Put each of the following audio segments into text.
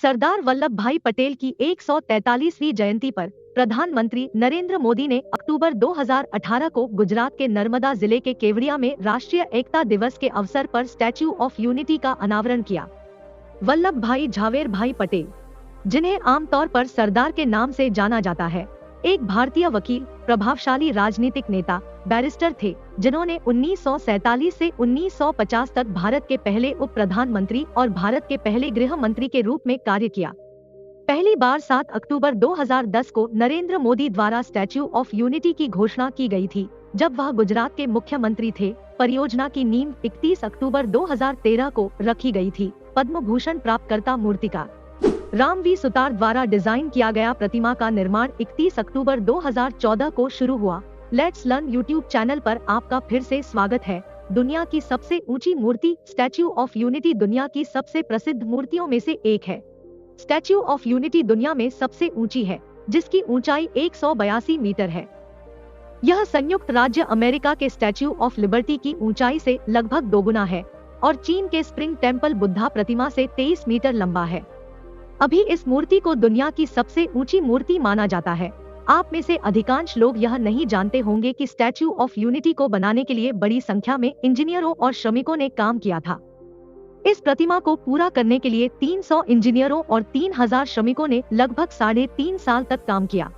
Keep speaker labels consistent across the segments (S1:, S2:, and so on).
S1: सरदार वल्लभ भाई पटेल की 143वीं जयंती पर प्रधानमंत्री नरेंद्र मोदी ने अक्टूबर 2018 को गुजरात के नर्मदा जिले के केवड़िया में राष्ट्रीय एकता दिवस के अवसर पर स्टैच्यू ऑफ यूनिटी का अनावरण किया। वल्लभ भाई झावेर भाई पटेल, जिन्हें आमतौर पर सरदार के नाम से जाना जाता है, एक भारतीय वकील, प्रभावशाली राजनीतिक नेता, बैरिस्टर थे, जिन्होंने 1947 से 1950 तक भारत के पहले उप प्रधानमंत्री और भारत के पहले गृह मंत्री के रूप में कार्य किया। पहली बार 7 अक्टूबर 2010 को नरेंद्र मोदी द्वारा स्टैच्यू ऑफ यूनिटी की घोषणा की गई थी, जब वह गुजरात के मुख्यमंत्री थे। परियोजना की नींव 31 अक्टूबर 2013 को रखी गई थी। पद्म भूषण प्राप्तकर्ता मूर्तिकार राम वी सुतार द्वारा डिजाइन किया गया प्रतिमा का निर्माण 31 अक्टूबर 2014 को शुरू हुआ। लेट्स लर्न यूट्यूब चैनल पर आपका फिर से स्वागत है। दुनिया की सबसे ऊंची मूर्ति स्टैच्यू ऑफ यूनिटी दुनिया की सबसे प्रसिद्ध मूर्तियों में से एक है। स्टैच्यू ऑफ यूनिटी दुनिया में सबसे ऊंची है, जिसकी ऊंचाई 182 मीटर है। यह संयुक्त राज्य अमेरिका के स्टैच्यू ऑफ लिबर्टी की ऊंचाई से लगभग दोगुना है और चीन के स्प्रिंग टेम्पल बुद्धा प्रतिमा से 23 मीटर लंबा है। अभी इस मूर्ति को दुनिया की सबसे ऊंची मूर्ति माना जाता है। आप में से अधिकांश लोग यह नहीं जानते होंगे कि स्टैच्यू ऑफ यूनिटी को बनाने के लिए बड़ी संख्या में इंजीनियरों और श्रमिकों ने काम किया था। इस प्रतिमा को पूरा करने के लिए 300 इंजीनियरों और 3000 श्रमिकों ने लगभग 3.5 साल तक काम किया।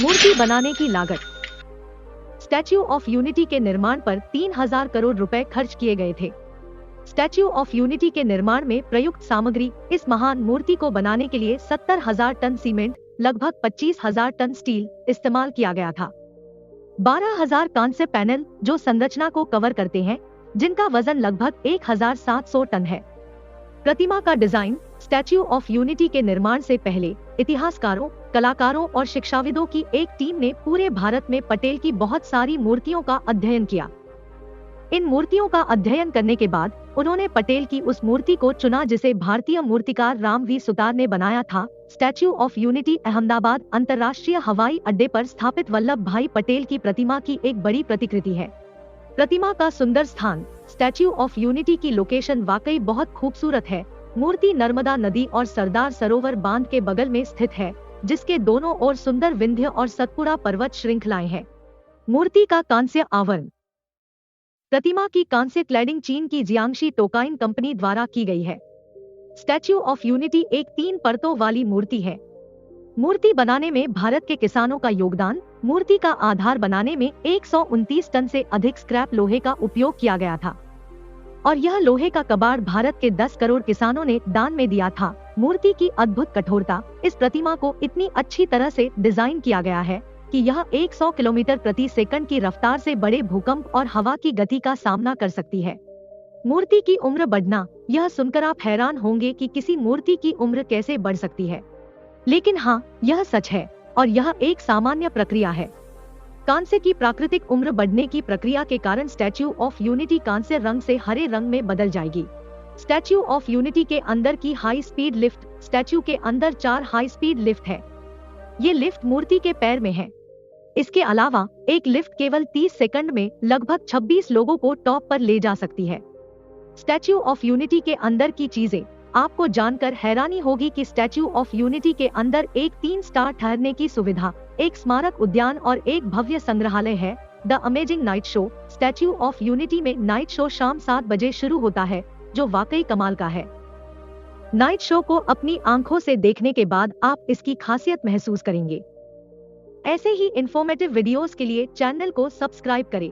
S1: मूर्ति बनाने की लागत स्टैच्यू ऑफ यूनिटी के निर्माण पर 3000 करोड़ रुपए खर्च किए गए थे। स्टैच्यू ऑफ यूनिटी के निर्माण में प्रयुक्त सामग्री इस महान मूर्ति को बनाने के लिए 70,000 टन सीमेंट, लगभग 25,000 टन स्टील इस्तेमाल किया गया था। 12,000 कांस्य पैनल जो संरचना को कवर करते हैं, जिनका वजन लगभग 1,700 टन है। प्रतिमा का डिजाइन स्टैच्यू ऑफ यूनिटी के निर्माण से पहले इतिहासकारों, कलाकारों और शिक्षाविदों की एक टीम ने पूरे भारत में पटेल की बहुत सारी मूर्तियों का अध्ययन किया। इन मूर्तियों का अध्ययन करने के बाद उन्होंने पटेल की उस मूर्ति को चुना जिसे भारतीय मूर्तिकार राम वी सुतार ने बनाया था। स्टैच्यू ऑफ यूनिटी अहमदाबाद अंतर्राष्ट्रीय हवाई अड्डे पर स्थापित वल्लभ भाई पटेल की प्रतिमा की एक बड़ी प्रतिकृति है। प्रतिमा का सुंदर स्थान स्टैच्यू ऑफ यूनिटी की लोकेशन वाकई बहुत खूबसूरत है। मूर्ति नर्मदा नदी और सरदार सरोवर बांध के बगल में स्थित है, जिसके दोनों ओर सुंदर विंध्य और सतपुड़ा पर्वत श्रृंखलाएं हैं। मूर्ति का कांस्य आवरण प्रतिमा की कांस्य क्लैडिंग चीन की जियांगशी टोकाइन कंपनी द्वारा की गई है। स्टैच्यू ऑफ यूनिटी एक 3 परतों वाली मूर्ति है। मूर्ति बनाने में भारत के किसानों का योगदान। मूर्ति का आधार बनाने में 129 टन से अधिक स्क्रैप लोहे का उपयोग किया गया था और यह लोहे का कबाड़ भारत के 10 करोड़ किसानों ने दान में दिया था। मूर्ति की अद्भुत कठोरता इस प्रतिमा को इतनी अच्छी तरह से डिजाइन किया गया है कि यह 100 किलोमीटर प्रति सेकंड की रफ्तार से बड़े भूकंप और हवा की गति का सामना कर सकती है। मूर्ति की उम्र बढ़ना, यह सुनकर आप हैरान होंगे कि किसी मूर्ति की उम्र कैसे बढ़ सकती है, लेकिन हाँ, यह सच है और यह एक सामान्य प्रक्रिया है। कांस्य की प्राकृतिक उम्र बढ़ने की प्रक्रिया के कारण स्टैच्यू ऑफ यूनिटी कांस्य रंग से हरे रंग में बदल जाएगी। स्टैच्यू ऑफ यूनिटी के अंदर की हाई स्पीड लिफ्ट स्टैच्यू के अंदर 4 हाई स्पीड लिफ्ट है। ये लिफ्ट मूर्ति के पैर में है। इसके अलावा एक लिफ्ट केवल 30 सेकंड में लगभग 26 लोगों को टॉप पर ले जा सकती है। स्टैच्यू ऑफ यूनिटी के अंदर की चीजें आपको जानकर हैरानी होगी कि स्टैच्यू ऑफ यूनिटी के अंदर एक 3 स्टार ठहरने की सुविधा, एक स्मारक उद्यान और एक भव्य संग्रहालय है। The amazing night show statue of unity में नाइट शो शाम 7 बजे शुरू होता है, जो वाकई कमाल का है। नाइट शो को अपनी आंखों से देखने के बाद आप इसकी खासियत महसूस करेंगे। ऐसे ही इंफॉर्मेटिव वीडियोस के लिए चैनल को सब्सक्राइब करें।